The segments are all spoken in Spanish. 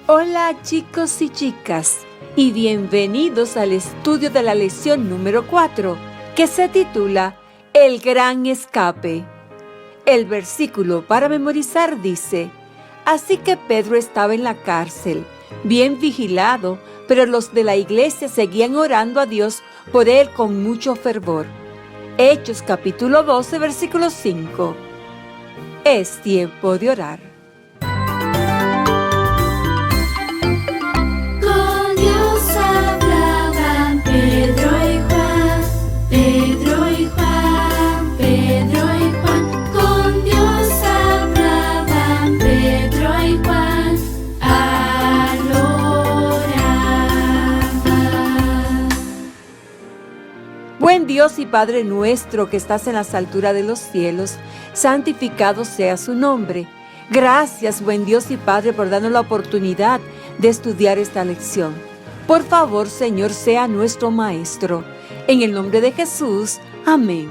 Hola chicos y chicas, y bienvenidos al estudio de la lección número 4, que se titula El Gran Escape. El versículo para memorizar dice: Así que Pedro estaba en la cárcel, bien vigilado, pero los de la iglesia seguían orando a Dios por él con mucho fervor. Hechos capítulo 12, versículo 5. Es tiempo de orar. Buen Dios y Padre nuestro que estás en las alturas de los cielos, santificado sea su nombre. Gracias, buen Dios y Padre, por darnos la oportunidad de estudiar esta lección. Por favor, Señor, sea nuestro Maestro. En el nombre de Jesús, amén.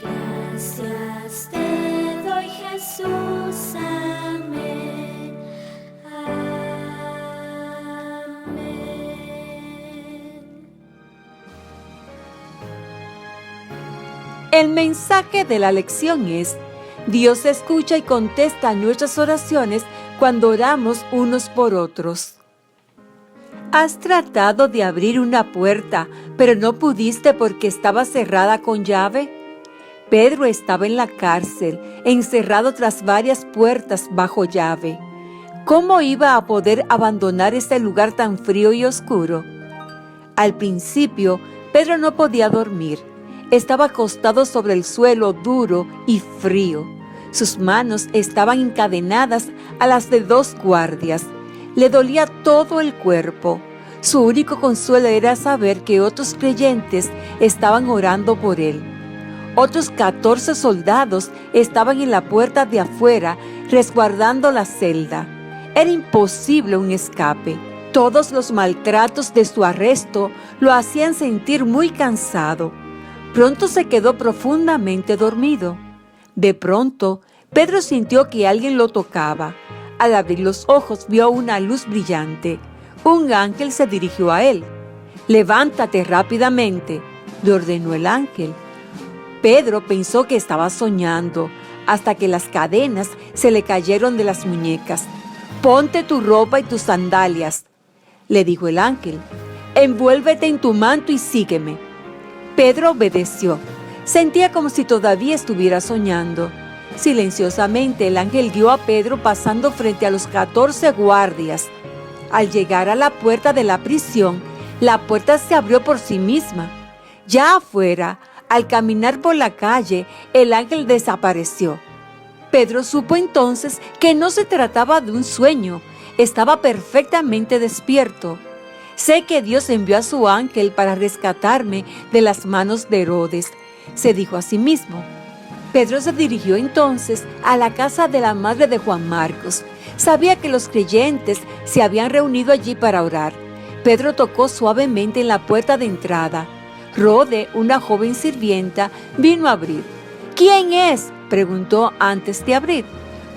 Gracias te doy, Jesús, amén. El mensaje de la lección es: Dios escucha y contesta nuestras oraciones cuando oramos unos por otros. ¿Has tratado de abrir una puerta, pero no pudiste porque estaba cerrada con llave? Pedro estaba en la cárcel, encerrado tras varias puertas bajo llave. ¿Cómo iba a poder abandonar ese lugar tan frío y oscuro? Al principio, Pedro no podía dormir. Estaba acostado sobre el suelo duro y frío. Sus manos estaban encadenadas a las de 2 guardias. Le dolía todo el cuerpo. Su único consuelo era saber que otros creyentes estaban orando por él. Otros 14 soldados estaban en la puerta de afuera resguardando la celda. Era imposible un escape. Todos los maltratos de su arresto lo hacían sentir muy cansado. Pronto se quedó profundamente dormido. De pronto, Pedro sintió que alguien lo tocaba. Al abrir los ojos vio una luz brillante. Un ángel se dirigió a él. «Levántate rápidamente», le ordenó el ángel. Pedro pensó que estaba soñando, hasta que las cadenas se le cayeron de las muñecas. «Ponte tu ropa y tus sandalias», le dijo el ángel. «Envuélvete en tu manto y sígueme». Pedro obedeció. Sentía como si todavía estuviera soñando. Silenciosamente el ángel guió a Pedro pasando frente a los 14 guardias. Al llegar a la puerta de la prisión, la puerta se abrió por sí misma. Ya afuera, al caminar por la calle, el ángel desapareció. Pedro supo entonces que no se trataba de un sueño. Estaba perfectamente despierto. «Sé que Dios envió a su ángel para rescatarme de las manos de Herodes», se dijo a sí mismo. Pedro se dirigió entonces a la casa de la madre de Juan Marcos. Sabía que los creyentes se habían reunido allí para orar. Pedro tocó suavemente en la puerta de entrada. Rode, una joven sirvienta, vino a abrir. «¿Quién es?», preguntó antes de abrir.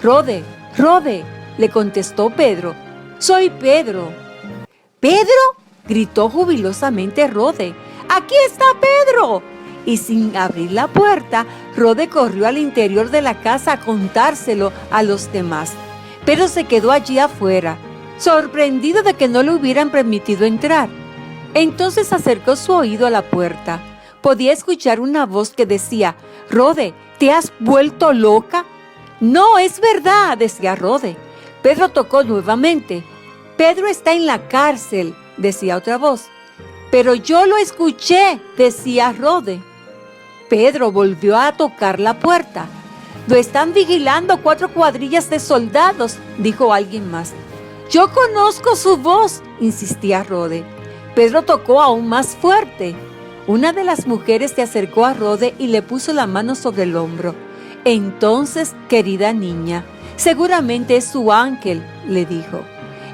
«Rode, Rode», le contestó Pedro. «Soy Pedro». «¿Pedro?», gritó jubilosamente Rode. «¡Aquí está Pedro!». Y sin abrir la puerta, Rode corrió al interior de la casa a contárselo a los demás. Pedro se quedó allí afuera, sorprendido de que no le hubieran permitido entrar. Entonces acercó su oído a la puerta. Podía escuchar una voz que decía: «Rode, ¿te has vuelto loca?». «No, es verdad», decía Rode. Pedro tocó nuevamente. «Pedro está en la cárcel», decía otra voz. «Pero yo lo escuché», decía Rode. Pedro volvió a tocar la puerta. «Lo están vigilando 4 cuadrillas de soldados», dijo alguien más. «Yo conozco su voz», insistía Rode. Pedro tocó aún más fuerte. Una de las mujeres se acercó a Rode y le puso la mano sobre el hombro. «Entonces, querida niña, seguramente es su ángel», le dijo.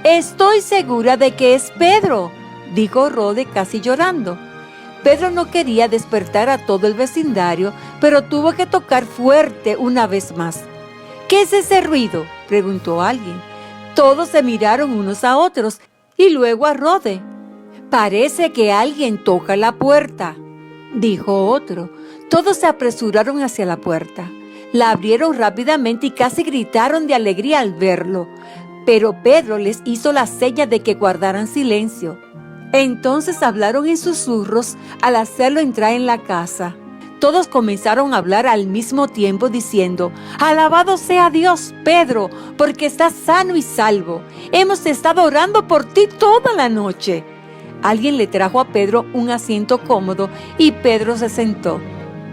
«Estoy segura de que es Pedro», dijo Rode casi llorando. Pedro no quería despertar a todo el vecindario, pero tuvo que tocar fuerte una vez más. «¿Qué es ese ruido?», preguntó alguien. Todos se miraron unos a otros y luego a Rode. «Parece que alguien toca la puerta», dijo otro. Todos se apresuraron hacia la puerta. La abrieron rápidamente y casi gritaron de alegría al verlo. Pero Pedro les hizo la seña de que guardaran silencio. Entonces hablaron en susurros al hacerlo entrar en la casa. Todos comenzaron a hablar al mismo tiempo diciendo: «Alabado sea Dios, Pedro, porque estás sano y salvo. Hemos estado orando por ti toda la noche». Alguien le trajo a Pedro un asiento cómodo y Pedro se sentó.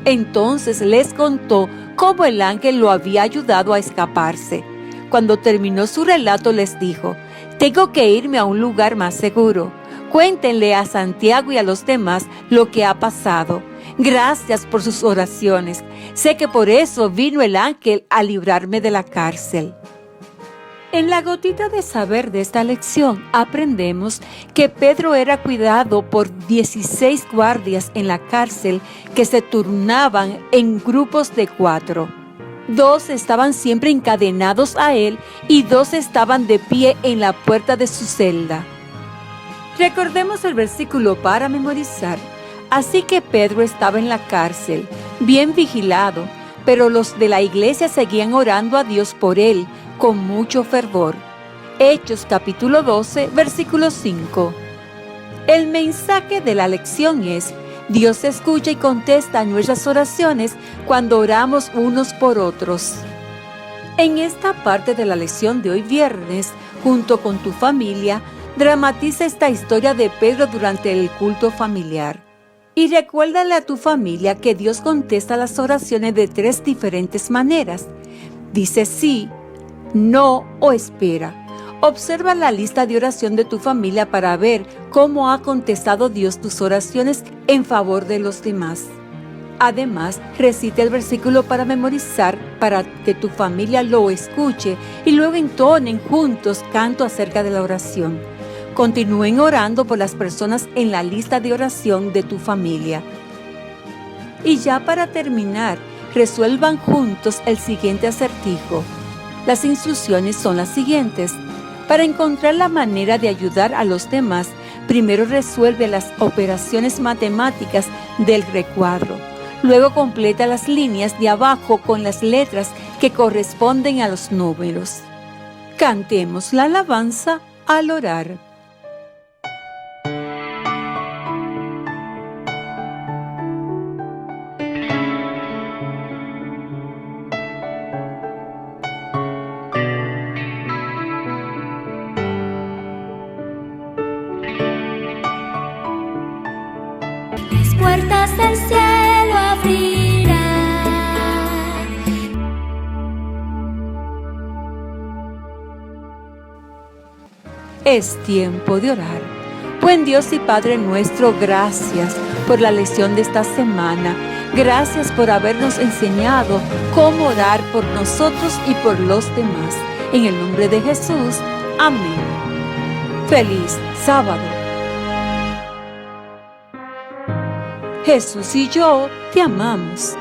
Entonces les contó cómo el ángel lo había ayudado a escaparse. Cuando terminó su relato les dijo: «Tengo que irme a un lugar más seguro. Cuéntenle a Santiago y a los demás lo que ha pasado. Gracias por sus oraciones. Sé que por eso vino el ángel a librarme de la cárcel». En la gotita de saber de esta lección aprendemos que Pedro era cuidado por 16 guardias en la cárcel que se turnaban en grupos de 4. 2 estaban siempre encadenados a él y 2 estaban de pie en la puerta de su celda. Recordemos el versículo para memorizar. Así que Pedro estaba en la cárcel, bien vigilado, pero los de la iglesia seguían orando a Dios por él con mucho fervor. Hechos capítulo 12, versículo 5. El mensaje de la lección es: Dios escucha y contesta nuestras oraciones cuando oramos unos por otros. En esta parte de la lección de hoy viernes, junto con tu familia, dramatiza esta historia de Pedro durante el culto familiar. Y recuérdale a tu familia que Dios contesta las oraciones de 3 diferentes maneras. Dice sí, no o espera. Observa la lista de oración de tu familia para ver cómo ha contestado Dios tus oraciones en favor de los demás. Además, recita el versículo para memorizar para que tu familia lo escuche y luego entonen juntos canto acerca de la oración. Continúen orando por las personas en la lista de oración de tu familia. Y ya para terminar, resuelvan juntos el siguiente acertijo. Las instrucciones son las siguientes. Para encontrar la manera de ayudar a los demás, primero resuelve las operaciones matemáticas del recuadro. Luego completa las líneas de abajo con las letras que corresponden a los números. Cantemos la alabanza al orar. Puertas del cielo abrirán. Es tiempo de orar. Buen Dios y Padre nuestro, gracias por la lección de esta semana. Gracias por habernos enseñado cómo orar por nosotros y por los demás. En el nombre de Jesús, amén. Feliz sábado. Jesús y yo te amamos.